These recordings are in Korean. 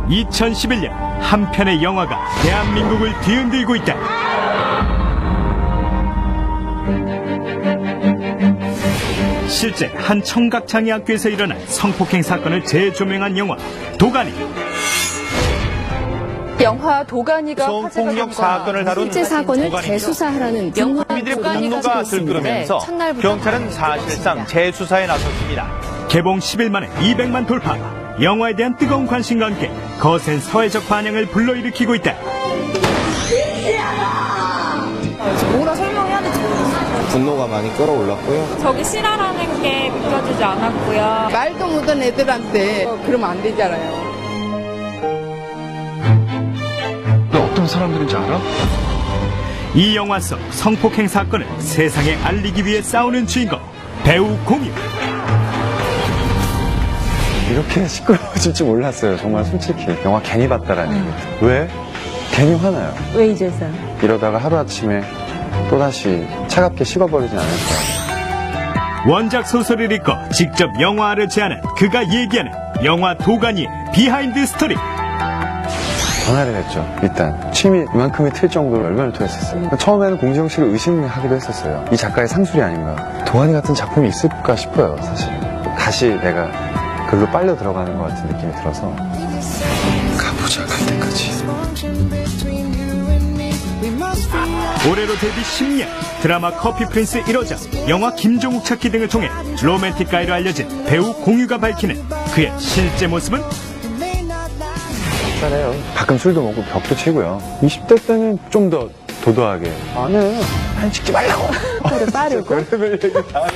2011년 한 편의 영화가 대한민국을 뒤흔들고 있다. 실제 한 청각장애학교에서 일어난 성폭행 사건을 재조명한 영화 도가니. 영화 도가니가 성폭력 사건을 다룬 실제 사건을 재수사하라는 국민들의 분노가 들끓으면서 경찰은 사실상 재수사에 나섰습니다. 개봉 10일 만에 200만 돌파. 영화에 대한 뜨거운 관심과 함께 거센 사회적 반향을 불러일으키고 있다. 뭐라 설명해야 될지 모르겠어요. 분노가 많이 끌어올랐고요. 저기 싫어라는 게 느껴지지 않았고요. 말도 못한 애들한테 그러면 안 되잖아요. 너 어떤 사람들인지 알아? 이 영화 속 성폭행 사건을 세상에 알리기 위해 싸우는 주인공 배우 공유. 이렇게 시끄러워질 줄 몰랐어요. 정말 솔직히. 영화 괜히 봤다라는 얘기. 왜? 괜히 화나요. 왜 이제서? 이러다가 하루아침에 또다시 차갑게 식어버리진 않을까. 원작 소설을 읽고 직접 영화를 제안한 그가 얘기하는 영화 도가니의 비하인드 스토리. 전화를 했죠. 일단 침이 이만큼이 틀 정도로 열변을 토했었어요. 처음에는 공지영 씨를 의심하기도 했었어요. 이 작가의 상술이 아닌가. 도가니 같은 작품이 있을까 싶어요. 사실 다시 내가 글로 빨려 들어가는 것 같은 느낌이 들어서 가보자 갈 때까지. 올해로 데뷔 10년, 드라마 커피 프린스 1호작, 영화 김종욱 찾기 등을 통해 로맨틱 가이로 알려진 배우 공유가 밝히는 그의 실제 모습은? 잘해요. 가끔 술도 먹고 벽도 치고요. 20대 때는 좀 더 도도하게. 안 해. 사진 찍지 말라고. 빠르고. 별의별 얘기 다 해.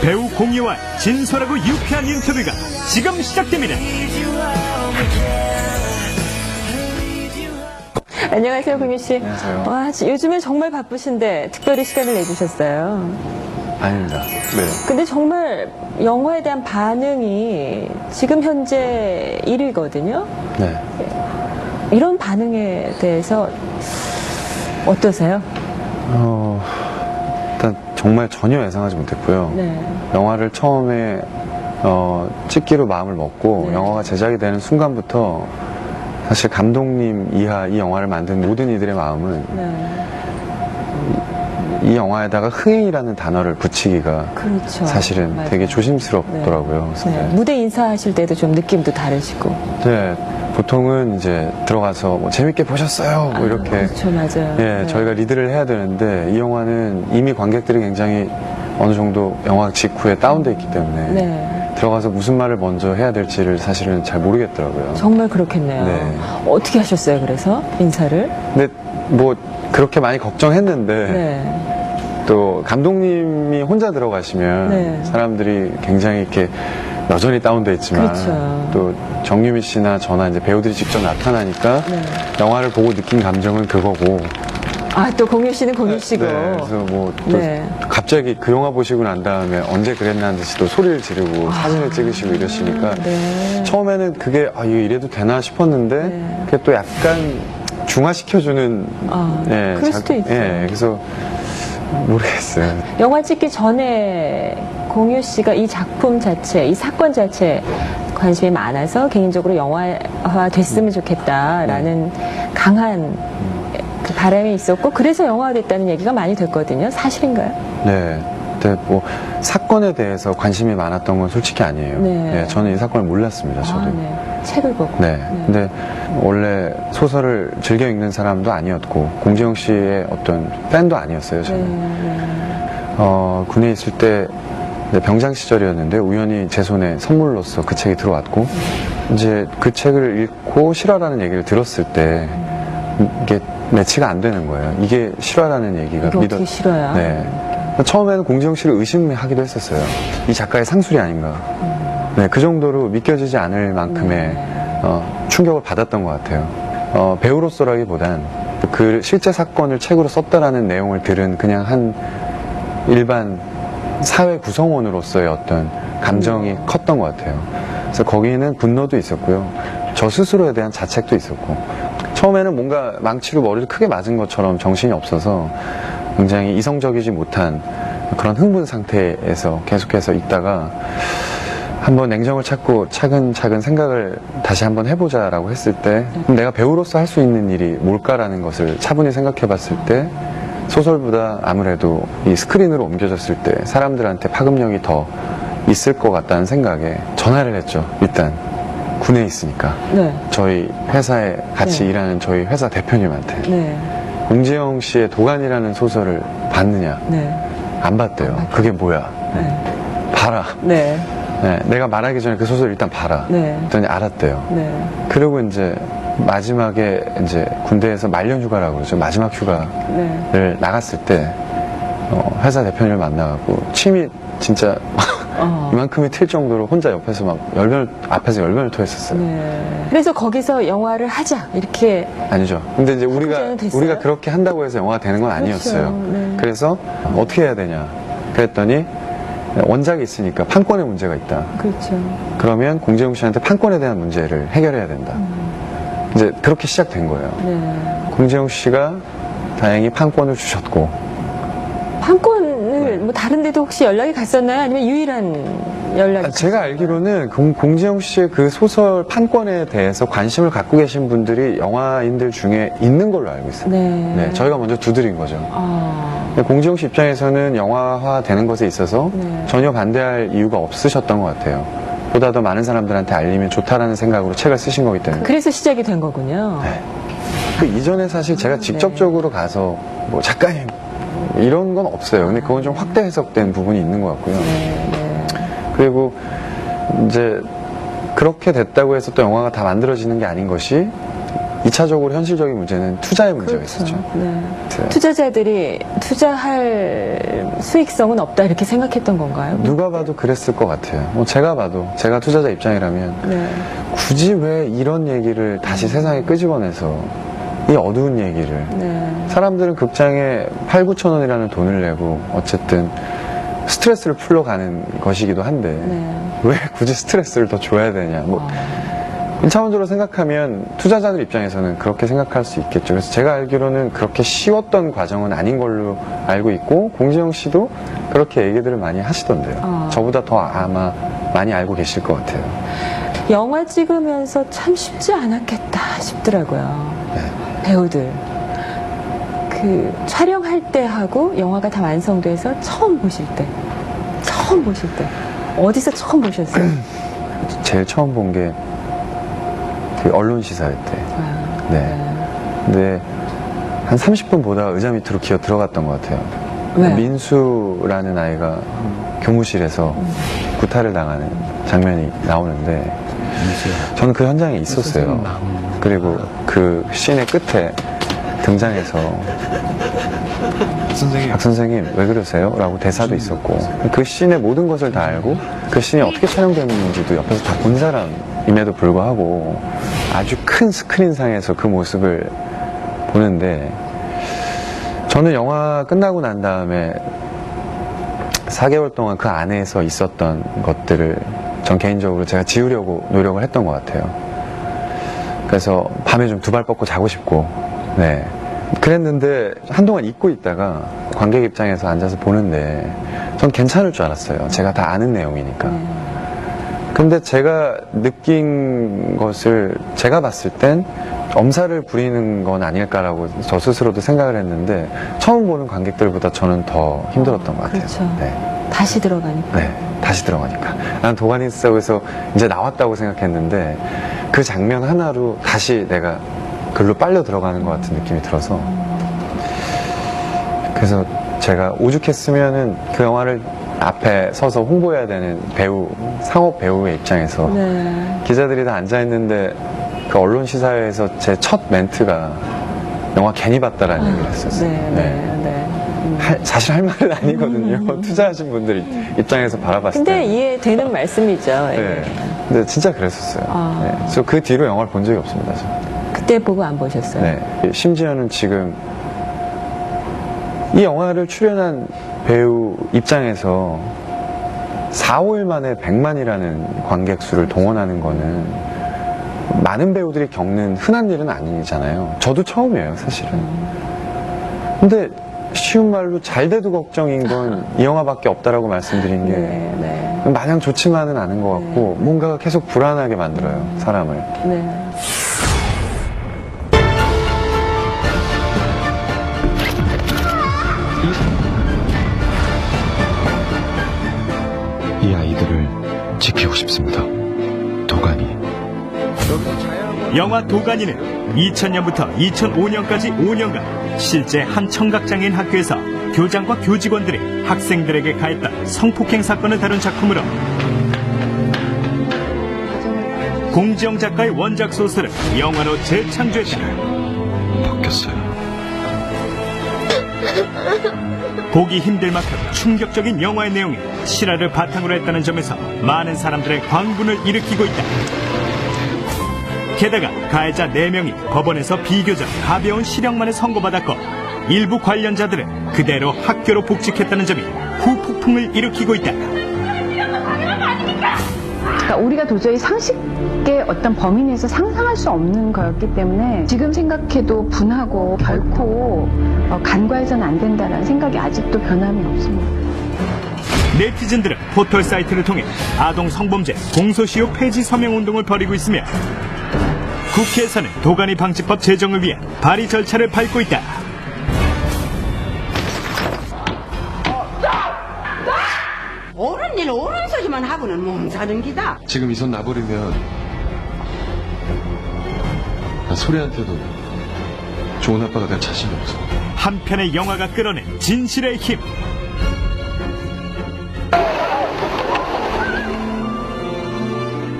배우 공유와 진솔하고 유쾌한 인터뷰가 지금 시작됩니다. 안녕하세요, 공유 씨. 안녕하세요. 와, 요즘에 정말 바쁘신데 특별히 시간을 내주셨어요. 아닙니다. 네. 근데 정말 영화에 대한 반응이 지금 현재 1위거든요. 네. 이런 반응에 대해서 어떠세요? 일단 정말 전혀 예상하지 못했고요. 네. 영화를 처음에 찍기로 마음을 먹고 네. 영화가 제작이 되는 순간부터 사실 감독님 이하 이 영화를 만든 모든 이들의 마음은 네. 이 영화에다가 흥행이라는 단어를 붙이기가 그렇죠. 사실은 맞아요. 되게 조심스럽더라고요. 네. 네. 무대 인사하실 때도 좀 느낌도 다르시고. 네, 보통은 이제 들어가서 뭐 재밌게 보셨어요? 뭐 이렇게. 그렇죠, 맞아요. 예, 네. 저희가 리드를 해야 되는데 이 영화는 이미 관객들이 굉장히 어느 정도 영화 직후에 다운돼 있기 때문에 네. 들어가서 무슨 말을 먼저 해야 될지를 사실은 잘 모르겠더라고요. 정말 그렇겠네요. 네. 어떻게 하셨어요, 그래서? 인사를? 근데 뭐 그렇게 많이 걱정했는데 네. 또 감독님이 혼자 들어가시면 네. 사람들이 굉장히 이렇게 여전히 다운돼 있지만 그렇죠. 또 정유미 씨나 저나 이제 배우들이 직접 나타나니까 네. 영화를 보고 느낀 감정은 그거고. 아, 또 공유 씨는 공유 씨고. 네, 그래서 뭐 또 네. 갑자기 그 영화 보시고 난 다음에 언제 그랬나 듯이 또 소리를 지르고 사진을 찍으시고 이러시니까 네. 처음에는 그게 이거 이래도 되나 싶었는데 네. 그게 또 약간 중화시켜주는 그럴 수도 있죠. 그래서 모르겠어요. 영화 찍기 전에 공유 씨가 이 작품 자체, 이 사건 자체에 관심이 많아서 개인적으로 영화화 됐으면 좋겠다라는 강한 그 바람이 있었고 그래서 영화화 됐다는 얘기가 많이 됐거든요. 사실인가요? 네. 근데 뭐 사건에 대해서 관심이 많았던 건 솔직히 아니에요. 네. 저는 이 사건을 몰랐습니다. 저도. 네. 책을 보고. 네. 근데 원래 소설을 즐겨 읽는 사람도 아니었고 공지영 씨의 어떤 팬도 아니었어요. 저는. 네. 군에 있을 때 병장 시절이었는데 우연히 제 손에 선물로서 그 책이 들어왔고 이제 그 책을 읽고 실화라는 얘기를 들었을 때 이게 매치가 안 되는 거예요. 이게 실화라는 얘기가 이게 어떻게 실화야? 네. 처음에는 공지영 씨를 의심하기도 했었어요. 이 작가의 상술이 아닌가. 네, 그 정도로 믿겨지지 않을 만큼의 충격을 받았던 것 같아요. 배우로서라기보단 그 실제 사건을 책으로 썼다라는 내용을 들은 그냥 한 일반 사회 구성원으로서의 어떤 감정이 컸던 것 같아요. 그래서 거기는 분노도 있었고요. 저 스스로에 대한 자책도 있었고 처음에는 뭔가 망치로 머리를 크게 맞은 것처럼 정신이 없어서 굉장히 이성적이지 못한 그런 흥분 상태에서 계속해서 있다가 한번 냉정을 찾고 차근차근 생각을 다시 한번 해보자라고 했을 때 그럼 내가 배우로서 할 수 있는 일이 뭘까라는 것을 차분히 생각해 봤을 때 소설보다 아무래도 이 스크린으로 옮겨졌을 때 사람들한테 파급력이 더 있을 것 같다는 생각에 전화를 했죠. 일단 군에 있으니까 네. 저희 회사에 같이 네. 일하는 저희 회사 대표님한테 네. 공지영 씨의 도간이라는 소설을 봤느냐? 네. 안 봤대요. 그게 뭐야? 네. 봐라. 네. 네, 내가 말하기 전에 그 소설 일단 봐라. 네. 그랬더니 알았대요. 네. 그리고 이제 마지막에 이제 군대에서 말년 휴가라고 그러죠. 마지막 휴가를 네. 나갔을 때 회사 대표님을 만나갖고 침이 진짜 이만큼이 튈 정도로 혼자 옆에서 막 앞에서 열변을 토했었어요. 네. 그래서 거기서 영화를 하자 이렇게. 아니죠. 근데 이제 확정은 됐어요? 우리가 그렇게 한다고 해서 영화가 되는 건 아니었어요. 그렇죠. 네. 그래서 어떻게 해야 되냐. 그랬더니 원작이 있으니까 판권에 문제가 있다. 그렇죠. 그러면 공재용 씨한테 판권에 대한 문제를 해결해야 된다. 이제 그렇게 시작된 거예요. 네. 공재용 씨가 다행히 판권을 주셨고 판권을 뭐 다른 데도 혹시 연락이 갔었나요? 아니면 유일한 연락이? 제가 알기로는 공재용 씨의 그 소설 판권에 대해서 관심을 갖고 계신 분들이 영화인들 중에 있는 걸로 알고 있어요. 네. 네, 저희가 먼저 두드린 거죠. 근데 공재용 씨 입장에서는 영화화 되는 것에 있어서 네. 전혀 반대할 이유가 없으셨던 것 같아요. 보다 더 많은 사람들한테 알리면 좋다라는 생각으로 책을 쓰신 거기 때문에. 그래서 시작이 된 거군요. 네. 그 이전에 사실 제가 직접적으로 가서 뭐 작가님 이런 건 없어요. 근데 그건 좀 확대 해석된 부분이 있는 것 같고요. 네. 그리고 이제 그렇게 됐다고 해서 또 영화가 다 만들어지는 게 아닌 것이 2차적으로 현실적인 문제는 투자의 문제가 있었죠. 네. 네. 투자자들이 투자할 수익성은 없다 이렇게 생각했던 건가요? 누가 봐도 그랬을 것 같아요. 뭐 제가 봐도 제가 투자자 입장이라면 네. 굳이 왜 이런 얘기를 다시 세상에 끄집어내서 이 어두운 얘기를 네. 사람들은 극장에 8, 9천 원이라는 돈을 내고 어쨌든 스트레스를 풀러가는 것이기도 한데 네. 왜 굳이 스트레스를 더 줘야 되냐. 뭐 1차원적으로 생각하면 투자자들 입장에서는 그렇게 생각할 수 있겠죠. 그래서 제가 알기로는 그렇게 쉬웠던 과정은 아닌 걸로 알고 있고 공재영 씨도 그렇게 얘기들을 많이 하시던데요. 저보다 더 아마 많이 알고 계실 것 같아요. 영화 찍으면서 참 쉽지 않았겠다 싶더라고요. 네. 배우들. 그 촬영할 때 하고 영화가 다 완성돼서 처음 보실 때 어디서 처음 보셨어요? 제일 처음 본 게 그 언론 시사회 때. 네. 근데 한 30분 보다가 의자 밑으로 기어 들어갔던 것 같아요. 왜? 민수라는 아이가 교무실에서 구타를 당하는 장면이 나오는데 저는 그 현장에 있었어요. 그리고 그 씬의 끝에 등장해서 박 선생님 왜 그러세요? 라고 대사도 있었고 그 씬의 모든 것을 다 알고 그 씬이 어떻게 촬영됐는지도 옆에서 다 본 사람임에도 불구하고 아주 큰 스크린상에서 그 모습을 보는데 저는 영화 끝나고 난 다음에 4개월 동안 그 안에서 있었던 것들을 전 개인적으로 제가 지우려고 노력을 했던 것 같아요. 그래서 밤에 좀 두 발 뻗고 자고 싶고 네. 그랬는데 한동안 잊고 있다가 관객 입장에서 앉아서 보는데 전 괜찮을 줄 알았어요. 제가 다 아는 내용이니까. 근데 제가 느낀 것을 제가 봤을 땐 엄살을 부리는 건 아닐까라고 저 스스로도 생각을 했는데 처음 보는 관객들보다 저는 더 힘들었던 것 같아요. 그렇죠. 네. 다시 들어가니까. 네, 다시 들어가니까. 난 도가니 속에서 이제 나왔다고 생각했는데 그 장면 하나로 다시 내가 글로 빨려 들어가는 것 같은 느낌이 들어서 그래서 제가 오죽했으면은 그 영화를 앞에 서서 홍보해야 되는 배우, 상업 배우의 입장에서 네. 기자들이 다 앉아있는데 그 언론 시사회에서 제 첫 멘트가 영화 괜히 봤다라는 얘기를 했었어요. 사실 할 말은 아니거든요. 투자하신 분들 입장에서 바라봤을 때. 근데 이해되는 말씀이죠. 네. 근데 진짜 그랬었어요. 네. 그래서 그 뒤로 영화를 본 적이 없습니다. 저는. 그때 보고 안 보셨어요? 네. 심지어는 지금 이 영화를 출연한 배우 입장에서 4, 5일 만에 100만이라는 관객 수를 동원하는 거는 많은 배우들이 겪는 흔한 일은 아니잖아요. 저도 처음이에요, 사실은. 근데 쉬운 말로 잘 돼도 걱정인 건 이 영화밖에 없다라고 말씀드린 게 네. 마냥 좋지만은 않은 것 같고 뭔가 계속 불안하게 만들어요, 사람을. 네. 이 아이들을 지키고 싶습니다. 도가니. 영화 도가니는 2000년부터 2005년까지 5년간 실제 한 청각장애인 학교에서 교장과 교직원들이 학생들에게 가했던 성폭행 사건을 다룬 작품으로 공지영 작가의 원작 소설을 영화로 재창조했다. 바뀌었어요. 보기 힘들 만큼 충격적인 영화의 내용이 실화를 바탕으로 했다는 점에서 많은 사람들의 광분을 일으키고 있다. 게다가 가해자 4명이 법원에서 비교적 가벼운 실형만을 선고받았고 일부 관련자들은 그대로 학교로 복직했다는 점이 후폭풍을 일으키고 있다. 그러니까 우리가 도저히 상식의 어떤 범위 내에서 상상할 수 없는 거였기 때문에 지금 생각해도 분하고 결코 간과해서는 안 된다는 생각이 아직도 변함이 없습니다. 네티즌들은 포털 사이트를 통해 아동 성범죄 공소시효 폐지 서명 운동을 벌이고 있으며 국회에서는 도가니 방지법 제정을 위한 발의 절차를 밟고 있다. 옳은 일 옳은 소리만 하고는 몸사는 기다. 지금 이 손 놔버리면 나 소리한테도 좋은 아빠가 될 자신이 없어. 한편의 영화가 끌어낸 진실의 힘.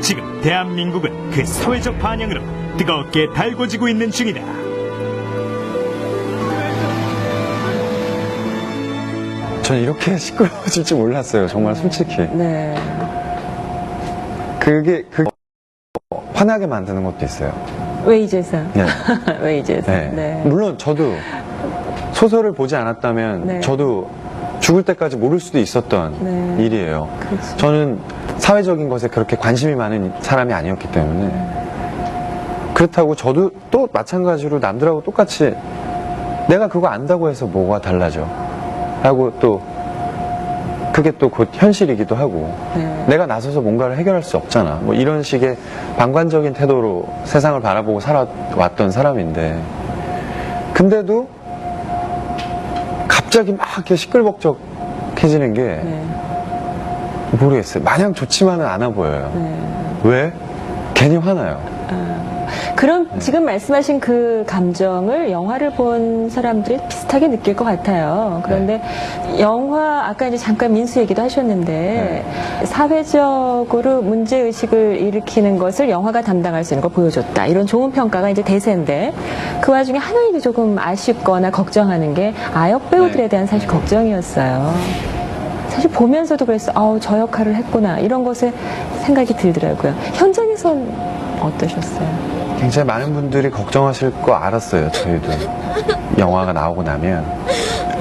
지금 대한민국은 그 사회적 반영으로 뜨겁게 달궈지고 있는 중이다. 전 이렇게 시끄러워질 줄 몰랐어요, 정말 솔직히. 네. 그게 화나게 만드는 것도 있어요. 왜 이제서? 네. 왜 이제서? 네. 네. 물론 저도 소설을 보지 않았다면 네. 저도 죽을 때까지 모를 수도 있었던 네. 일이에요. 그렇죠. 저는 사회적인 것에 그렇게 관심이 많은 사람이 아니었기 때문에 그렇다고 저도 또 마찬가지로 남들하고 똑같이 내가 그거 안다고 해서 뭐가 달라져 하고 또 그게 또 곧 현실이기도 하고 네. 내가 나서서 뭔가를 해결할 수 없잖아 뭐 이런 식의 방관적인 태도로 세상을 바라보고 살아왔던 사람인데 근데도 갑자기 막 이렇게 시끌벅적해지는 게 네. 모르겠어요. 마냥 좋지만은 않아 보여요. 네. 왜? 괜히 화나요. 그럼 지금 말씀하신 그 감정을 영화를 본 사람들이 비슷하게 느낄 것 같아요. 그런데 영화 아까 이제 잠깐 민수 얘기도 하셨는데 사회적으로 문제의식을 일으키는 것을 영화가 담당할 수 있는 걸 보여줬다. 이런 좋은 평가가 이제 대세인데 그 와중에 하나님이 조금 아쉽거나 걱정하는 게 아역 배우들에 대한 사실 걱정이었어요. 사실 보면서도 그랬어. 저 역할을 했구나. 이런 것에 생각이 들더라고요. 현장에선 어떠셨어요? 굉장히 많은 분들이 걱정하실 거 알았어요. 저희도 영화가 나오고 나면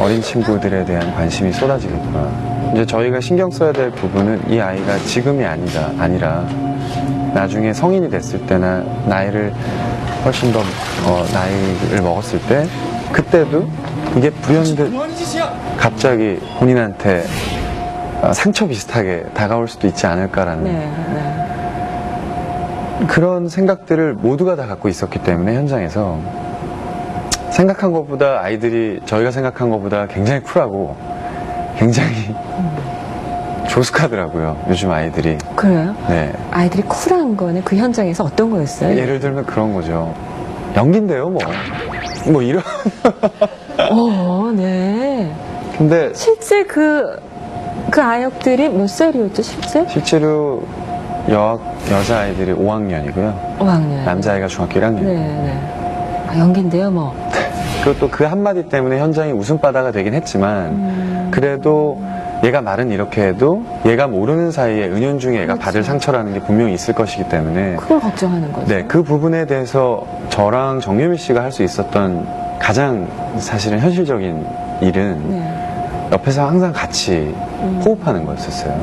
어린 친구들에 대한 관심이 쏟아지겠구나. 이제 저희가 신경 써야 될 부분은 이 아이가 지금이 아니라 나중에 성인이 됐을 때나 나이를 훨씬 더 나이를 먹었을 때 그때도 이게 불현듯 갑자기 본인한테 상처 비슷하게 다가올 수도 있지 않을까라는 네. 그런 생각들을 모두가 다 갖고 있었기 때문에 현장에서 생각한 것보다 아이들이 저희가 생각한 것보다 굉장히 쿨하고 굉장히 조숙하더라고요. 요즘 아이들이. 그래요? 네. 아이들이 쿨한 거는 그 현장에서 어떤 거였어요? 예를 들면 그런 거죠. 연기인데요, 뭐 이런. 네. 근데 실제 그 아역들이 몇 살이었죠, 실제? 실제로 여자아이들이 5학년이고요. 5학년. 남자아이가 중학교 1학년. 네. 연기인데요, 뭐. 그것도 그 한마디 때문에 현장이 웃음바다가 되긴 했지만, 그래도 얘가 말은 이렇게 해도 얘가 모르는 사이에 은연중에 얘가 받을 상처라는 게 분명히 있을 것이기 때문에. 그걸 걱정하는 거죠. 네, 그 부분에 대해서 저랑 정유미 씨가 할 수 있었던 가장 사실은 현실적인 일은 옆에서 항상 같이 호흡하는 거였었어요.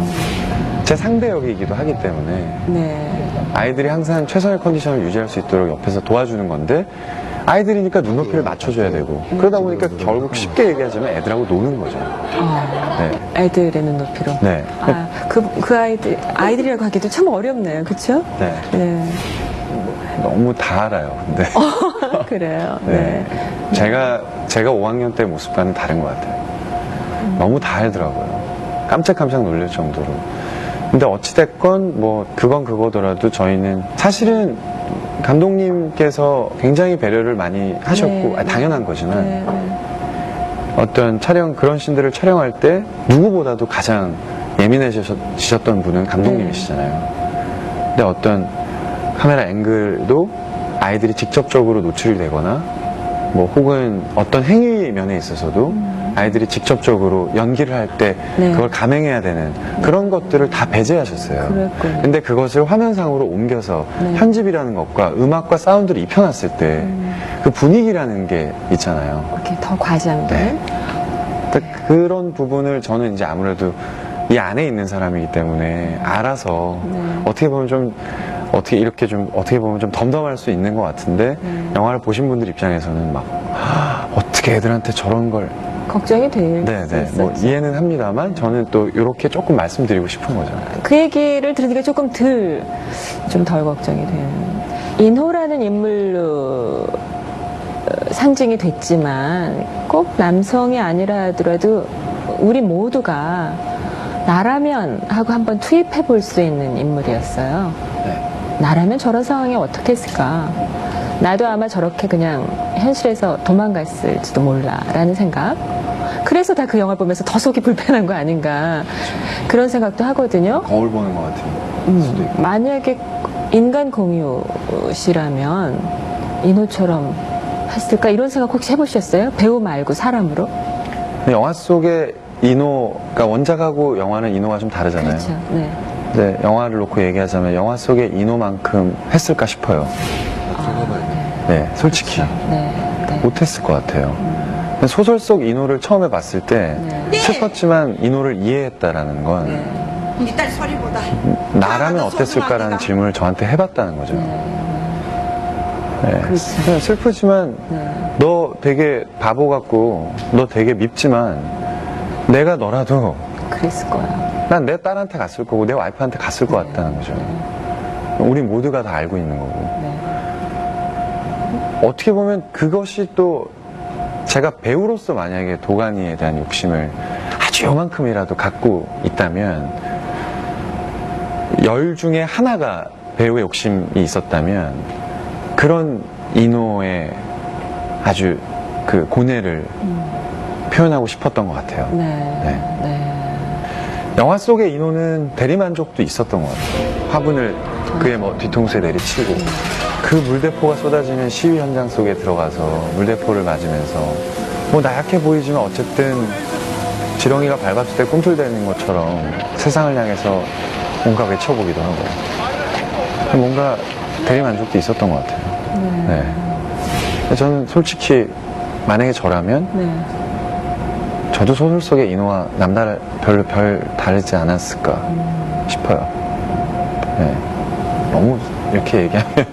제 상대 역이기도 하기 때문에 아이들이 항상 최선의 컨디션을 유지할 수 있도록 옆에서 도와주는 건데 아이들이니까 눈높이를 맞춰줘야 되고 그러다 보니까 결국 쉽게 얘기하자면 애들하고 노는 거죠. 네. 애들의 눈높이로. 네. 그 아이들이라고 하기도 참 어렵네요. 그쵸? 네. 네. 너무 다 알아요. 근데. 그래요. 네. 제가 5학년 때 모습과는 다른 것 같아요. 너무 다 알더라고요. 깜짝깜짝 놀랄 정도로. 근데 어찌됐건 뭐 그건 그거더라도 저희는 사실은 감독님께서 굉장히 배려를 많이 하셨고 네. 당연한 거지만 네. 어떤 그런 씬들을 촬영할 때 누구보다도 가장 예민해지셨던 분은 감독님이시잖아요. 근데 어떤 카메라 앵글도 아이들이 직접적으로 노출이 되거나 뭐 혹은 어떤 행위 면에 있어서도 아이들이 직접적으로 연기를 할 때 네. 그걸 감행해야 되는 그런 것들을 다 배제하셨어요. 그랬군요. 근데 그것을 화면상으로 옮겨서 네. 편집이라는 것과 음악과 사운드를 입혀놨을 때 그 분위기라는 게 있잖아요. 이렇게 더 과장된. 네. 그런 부분을 저는 이제 아무래도 이 안에 있는 사람이기 때문에 알아서 어떻게 보면 좀 어떻게 보면 좀 덤덤할 수 있는 것 같은데 영화를 보신 분들 입장에서는 막 어떻게 애들한테 저런 걸 걱정이 될 네네 수 뭐 있었죠. 이해는 합니다만 저는 또 이렇게 조금 말씀드리고 싶은 거죠. 그 얘기를 들으니까 조금 좀 덜 걱정이 되는. 인호라는 인물로 상징이 됐지만 꼭 남성이 아니라 하더라도 우리 모두가 나라면 하고 한번 투입해 볼 수 있는 인물이었어요. 네. 나라면 저런 상황에 어떻게 했을까? 나도 아마 저렇게 그냥 현실에서 도망갔을지도 몰라라는 생각. 그래서 다 그 영화 보면서 더 속이 불편한 거 아닌가 그런 생각도 하거든요. 거울 보는 것 같은 수도 있고. 만약에 인간 공유시라면 인호처럼 했을까 이런 생각 혹시 해보셨어요? 배우 말고 사람으로? 영화 속의 인호가 원작하고 영화는 인호가 좀 다르잖아요. 그렇죠. 네. 네, 영화를 놓고 얘기하자면 영화 속의 인호만큼 했을까 싶어요. 네, 솔직히 네. 네. 못했을 것 같아요. 근데 소설 속 인호를 처음에 봤을 때 슬펐지만 인호를 이해했다라는 건 니딸 소리보다 나라면 어땠을까라는 질문을 저한테 해봤다는 거죠. 네. 그냥 슬프지만 너 되게 바보 같고 너 되게 밉지만 내가 너라도 그랬을 거야. 난 내 딸한테 갔을 거고 내 와이프한테 갔을 것 같다는 거죠. 우리 모두가 다 알고 있는 거고. 어떻게 보면 그것이 또 제가 배우로서 만약에 도가니에 대한 욕심을 아주 요만큼이라도 갖고 있다면 10 중에 하나가 배우의 욕심이 있었다면 그런 인호의 아주 그 고뇌를 표현하고 싶었던 것 같아요. 영화 속의 인호는 대리만족도 있었던 것 같아요. 화분을 그의 뭐 뒤통수에 내리치고 그 물대포가 쏟아지는 시위 현장 속에 들어가서 물대포를 맞으면서 뭐 나약해 보이지만 어쨌든 지렁이가 밟았을 때 꿈틀대는 것처럼 세상을 향해서 뭔가 외쳐보기도 하고 뭔가 대리만족도 있었던 것 같아요. 네. 저는 솔직히 만약에 저라면 저도 소설 속의 인호와 별로 다르지 않았을까 싶어요. 네. 너무 이렇게 얘기하면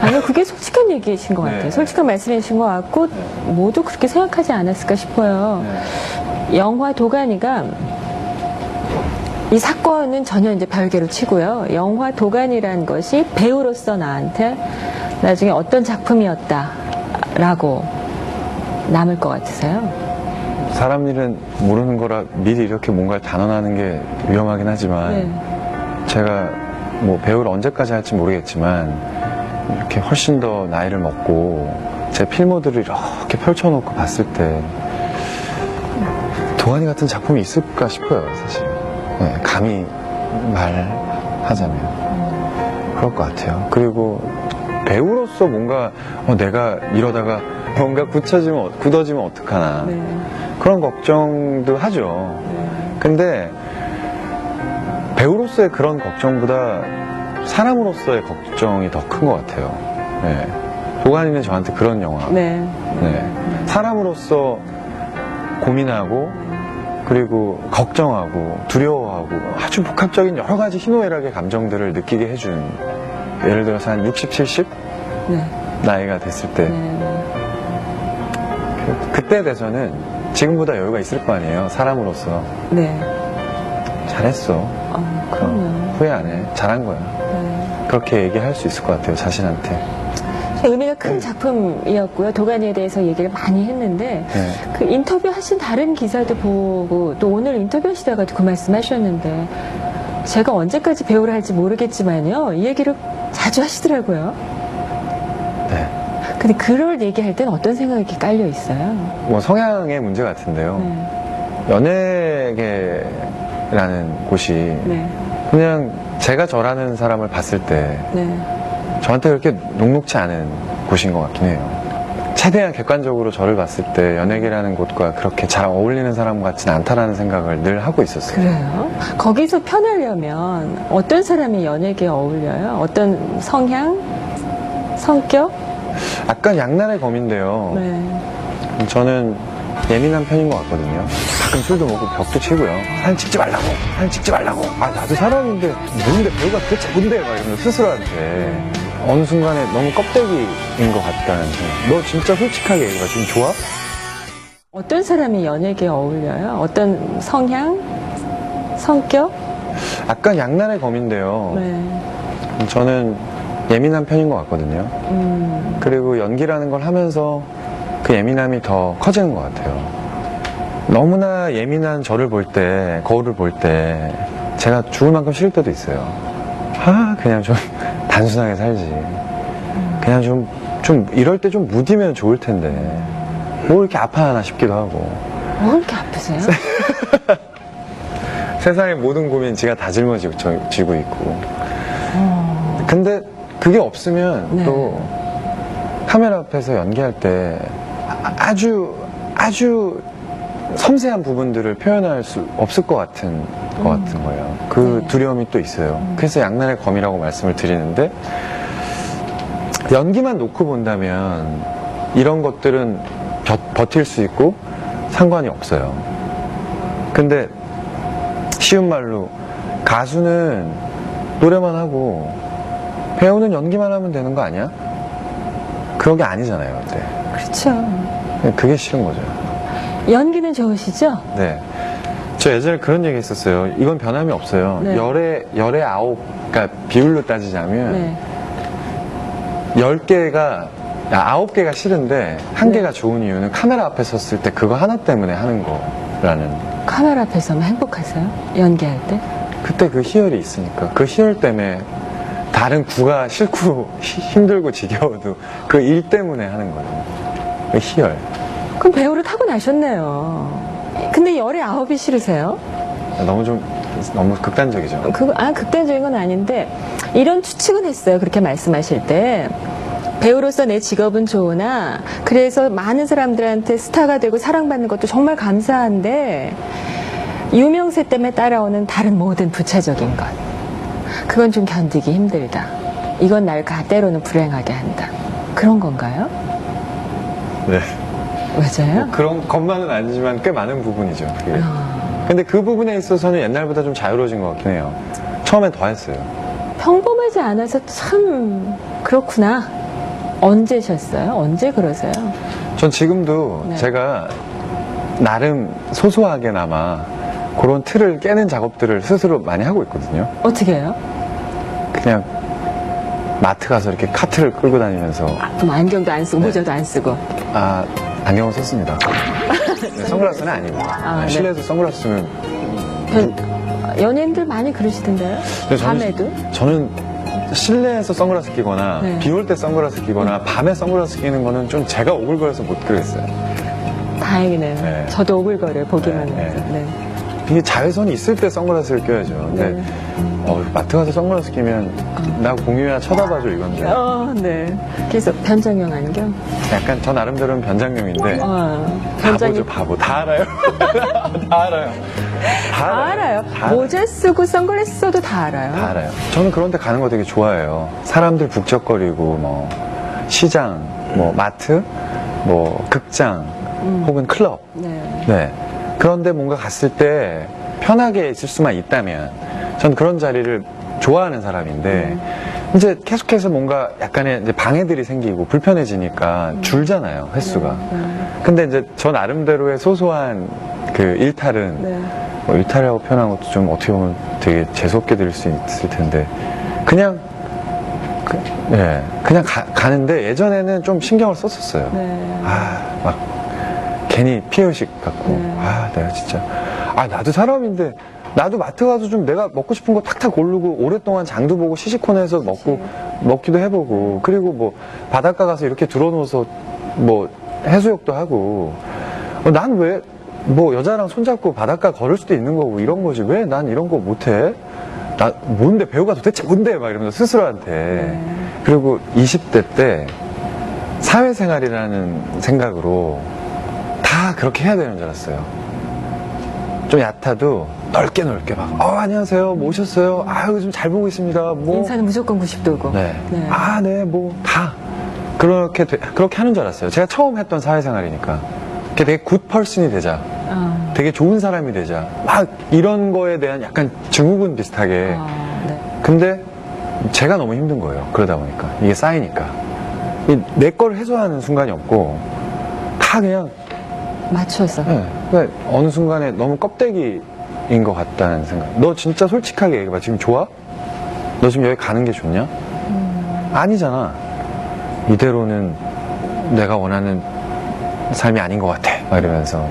아니요, 그게 솔직한 얘기이신 것 같아요. 솔직한 말씀이신 것 같고 모두 그렇게 생각하지 않았을까 싶어요. 영화 도가니가 이 사건은 전혀 이제 별개로 치고요. 영화 도가니라는 것이 배우로서 나한테 나중에 어떤 작품이었다라고 남을 것 같으세요? 사람 일은 모르는 거라 미리 이렇게 뭔가를 단언하는 게 위험하긴 하지만 제가 뭐 배우를 언제까지 할지 모르겠지만 이렇게 훨씬 더 나이를 먹고 제 필모들을 이렇게 펼쳐놓고 봤을 때 도가니 같은 작품이 있을까 싶어요, 사실. 네, 감히 말하자면 그럴 것 같아요. 그리고 배우로서 뭔가 내가 이러다가 뭔가 굳어지면 어떡하나 그런 걱정도 하죠. 근데 배우로서의 그런 걱정보다 사람으로서의 걱정이 더 큰 것 같아요. 네. 도가니는 저한테 그런 영화. 네. 사람으로서 고민하고 그리고 걱정하고 두려워하고 아주 복합적인 여러 가지 희노애락의 감정들을 느끼게 해준 예를 들어서 한 60, 70 나이가 됐을 때 그때 돼서는 지금보다 여유가 있을 거 아니에요. 사람으로서. 네. 잘했어. 그럼요. 후회 안 해. 잘한 거야. 네. 그렇게 얘기할 수 있을 것 같아요. 자신한테. 의미가 큰 작품이었고요. 도가니에 대해서 얘기를 많이 했는데 네. 그 인터뷰 하신 다른 기사도 보고 또 오늘 인터뷰 하시다가도 그 말씀 하셨는데 제가 언제까지 배우를 할지 모르겠지만요. 이 얘기를 자주 하시더라고요. 네. 근데 그럴 얘기할 땐 어떤 생각이 이렇게 깔려 있어요? 뭐 성향의 문제 같은데요. 네. 연예계라는 곳이 네. 그냥 제가 저라는 사람을 봤을 때 네. 저한테 그렇게 녹록치 않은 곳인 것 같긴 해요. 최대한 객관적으로 저를 봤을 때 연예계라는 곳과 그렇게 잘 어울리는 사람 같지는 않다라는 생각을 늘 하고 있었어요. 그래요? 거기서 편하려면 어떤 사람이 연예계에 어울려요? 어떤 성향? 성격? 약간 양날의 검인데요. 네. 저는 예민한 편인 것 같거든요. 가끔 술도 먹고 벽도 치고요. 사진 찍지 말라고, 사진 찍지 말라고. 아, 나도 사람인데, 뭔데, 배우가 도대체 뭔데? 막 이러면서 스스로한테. 어느 순간에 너무 껍데기인 것 같다는 생각. 너 진짜 솔직하게 얘기해봐. 지금 좋아? 어떤 사람이 연예계에 어울려요? 어떤 성향? 성격? 약간 양날의 검인데요. 네. 저는 예민한 편인 것 같거든요. 그리고 연기라는 걸 하면서 그 예민함이 더 커지는 것 같아요. 너무나 예민한 저를 볼 때, 거울을 볼 때, 제가 죽을 만큼 싫을 때도 있어요. 그냥 좀 단순하게 살지. 그냥 좀 이럴 때 좀 무디면 좋을 텐데. 뭐 이렇게 아파하나 싶기도 하고. 뭐 이렇게 아프세요? 세상의 모든 고민 지가 다 짊어지고 있고. 근데 그게 없으면 네. 또 카메라 앞에서 연기할 때 아주 섬세한 부분들을 표현할 수 없을 것 같은 거예요. 그 네. 두려움이 또 있어요. 그래서 양날의 검이라고 말씀을 드리는데 연기만 놓고 본다면 이런 것들은 버틸 수 있고 상관이 없어요. 근데 쉬운 말로 가수는 노래만 하고 배우는 연기만 하면 되는 거 아니야? 그런 게 아니잖아요. 그때. 그렇죠. 그게 싫은 거죠. 연기는 좋으시죠? 네. 저 예전에 그런 얘기 했었어요. 이건 변함이 없어요. 네. 열에 9, 그러니까 비율로 따지자면 네. 10개가 9개가 싫은데 한 네. 개가 좋은 이유는 카메라 앞에 섰을 때 그거 하나 때문에 하는 거라는. 카메라 앞에서만 행복하세요? 연기할 때? 그때 그 희열이 있으니까 그 희열 때문에 다른 구가 싫고 힘들고 지겨워도 그 일 때문에 하는 거예요. 그 희열. 그럼 배우를 타고 나셨네요. 근데 열의 9이 싫으세요? 너무 극단적이죠. 극단적인 건 아닌데 이런 추측은 했어요. 그렇게 말씀하실 때 배우로서 내 직업은 좋으나 그래서 많은 사람들한테 스타가 되고 사랑받는 것도 정말 감사한데 유명세 때문에 따라오는 다른 모든 부차적인 것 그건 좀 견디기 힘들다. 이건 날 때로는 불행하게 한다. 그런 건가요? 네. 맞아요? 그런 것만은 아니지만 꽤 많은 부분이죠. 그게. 근데 그 부분에 있어서는 옛날보다 좀 자유로워진 것 같긴 해요. 처음엔 더 했어요. 평범하지 않아서 참 그렇구나. 언제셨어요? 언제 그러세요? 전 지금도 네. 제가 나름 소소하게나마 그런 틀을 깨는 작업들을 스스로 많이 하고 있거든요. 어떻게 해요? 그냥 마트 가서 이렇게 카트를 끌고 다니면서 좀 안경도 안 쓰고 모자도 안 쓰고 안경을 썼습니다. 네, 선글라스는 아닙니다. 네. 실내에서 선글라스 쓰면 연예인들 많이 그러시던데요? 밤에도? 저는 실내에서 선글라스 끼거나 네. 비 올 때 선글라스 끼거나 밤에 선글라스 끼는 거는 좀 제가 오글거려서 못 그러겠어요. 다행이네요. 네. 저도 오글거려요. 보기만 네, 해도. 네. 네. 이게 자외선이 있을 때 선글라스를 껴야죠. 근데 네. 마트 가서 선글라스 끼면 나 공유야 쳐다봐줘 이건데 네. 그래서 변장용 안경? 약간 저 나름대로는 변장용인데 변장용. 바보 다 알아요. 다 알아요. 다 알아요. 다 모자 쓰고 선글라스 써도 다 알아요. 다 알아요. 저는 그런 데 가는 거 되게 좋아해요. 사람들 북적거리고 뭐 시장, 뭐 마트, 뭐 극장 혹은 클럽. 네. 네. 그런데 뭔가 갔을 때 편하게 있을 수만 있다면 전 그런 자리를 좋아하는 사람인데 이제 계속해서 뭔가 약간의 이제 방해들이 생기고 불편해지니까 줄잖아요, 횟수가. 근데 이제 저 나름대로의 소소한 그 일탈은, 뭐 일탈이라고 표현한 것도 좀 어떻게 보면 되게 재수없게 들릴 수 있을 텐데, 그냥, 그냥 가는데 예전에는 좀 신경을 썼었어요. 막, 괜히 피해의식 갖고, 내가 진짜, 나도 사람인데, 나도 마트 가서 좀 내가 먹고 싶은 거 탁탁 고르고 오랫동안 장도 보고 시식코너에서 먹기도 해보고, 그리고 뭐 바닷가 가서 이렇게 들어놓아서 뭐 해수욕도 하고, 난 왜 뭐 여자랑 손잡고 바닷가 걸을 수도 있는 거고 이런 거지 왜 난 이런 거 못해? 나 뭔데 배우가 도대체 뭔데? 막 이러면서 스스로한테. 그리고 20대 때 사회생활이라는 생각으로 다 그렇게 해야 되는 줄 알았어요. 좀 얕아도 넓게 막, 안녕하세요, 뭐 오셨어요? 좀 잘 보고 있습니다. 뭐. 인사는 무조건 90도고. 네. 뭐, 다. 그렇게 하는 줄 알았어요. 제가 처음 했던 사회생활이니까. 되게 굿 펄슨이 되자. 되게 좋은 사람이 되자. 막 이런 거에 대한 약간 증후군 비슷하게. 근데 제가 너무 힘든 거예요. 그러다 보니까. 이게 쌓이니까. 내 걸 해소하는 순간이 없고, 다 그냥. 맞춰서. 그러니까 어느 순간에 너무 껍데기인 것 같다는 생각. 너 진짜 솔직하게 얘기해봐. 지금 좋아? 너 지금 여기 가는 게 좋냐? 아니잖아. 이대로는 내가 원하는 삶이 아닌 것 같아. 막 이러면서.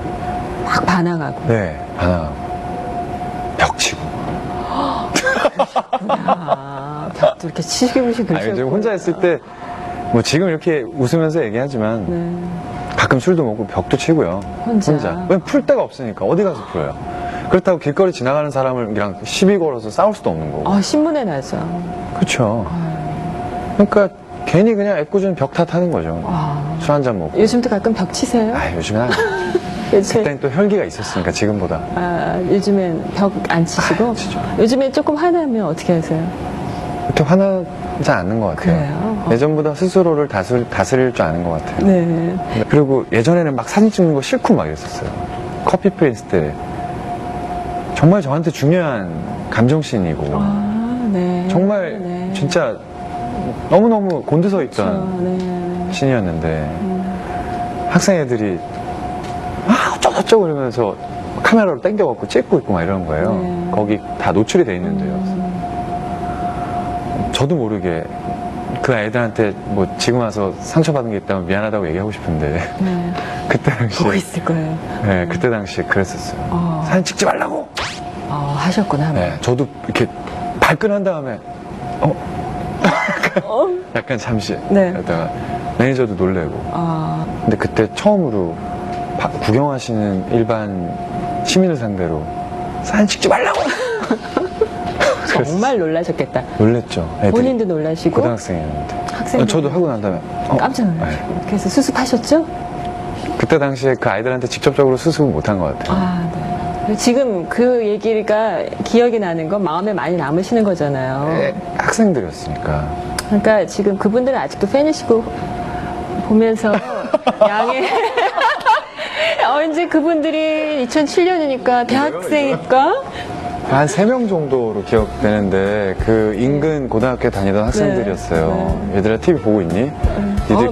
막 반항하고. 네, 반항하고. 벽치고. 벽도 이렇게 치시고시 그러셨고. 지금 혼자 있을 때, 뭐 지금 이렇게 웃으면서 얘기하지만, 가끔 술도 먹고 벽도 치고요. 혼자. 왜냐면 풀 데가 없으니까. 어디 가서 풀어요. 그렇다고 길거리 지나가는 사람이랑 시비 걸어서 싸울 수도 없는 거고. 신문에 나죠. 그렇죠. 그러니까 괜히 그냥 애꿎은 벽 탓하는 거죠. 술 한잔 먹고. 요즘도 가끔 벽 치세요? 요즘엔 안 그때는 또 혈기가 있었으니까 지금보다. 요즘엔 벽 안 치시고? 요즘엔 조금 화나면 어떻게 하세요? 그렇게 화나지 않는 것 같아요. 그래요? 예전보다 스스로를 다스릴 줄 아는 것 같아요. 네. 그리고 예전에는 막 사진 찍는 거 싫고 막 이랬었어요. 커피 프린스 때. 정말 저한테 중요한 감정씬이고. 정말 진짜 너무너무 곤두서 있던 씬이었는데 학생 애들이 어쩌고저쩌고 이러면서 카메라로 땡겨갖고 찍고 있고 막 이러는 거예요. 거기 다 노출이 돼 있는데요. 저도 모르게 그 애들한테 뭐 지금 와서 상처받은 게 있다면 미안하다고 얘기하고 싶은데 그때 당시에 보고 있을 거예요. 네, 그때 당시에 그랬었어요. 사진 찍지 말라고. 하셨구나. 네, 저도 이렇게 발끈한 다음에 약간 잠시 그러다가 매니저도 놀래고. 근데 그때 처음으로 구경하시는 일반 시민을 상대로 사진 찍지 말라고. 정말 놀라셨겠다. 놀랬죠. 애들이. 본인도 놀라시고. 고등학생이었는데. 학생. 저도 하고 난 다음에 깜짝 놀라시고. 그래서 수습하셨죠? 그때 당시에 그 아이들한테 직접적으로 수습은 못한 것 같아요. 네. 지금 그 얘기가 기억이 나는 건 마음에 많이 남으시는 거잖아요. 학생들이었으니까. 그러니까 지금 그분들은 아직도 팬이시고 보면서 양해. 이제 그분들이 2007년이니까 대학생일까? 한 3명 정도로 기억되는데 그 인근 고등학교에 다니던 학생들이었어요. 얘들아 TV 보고 있니?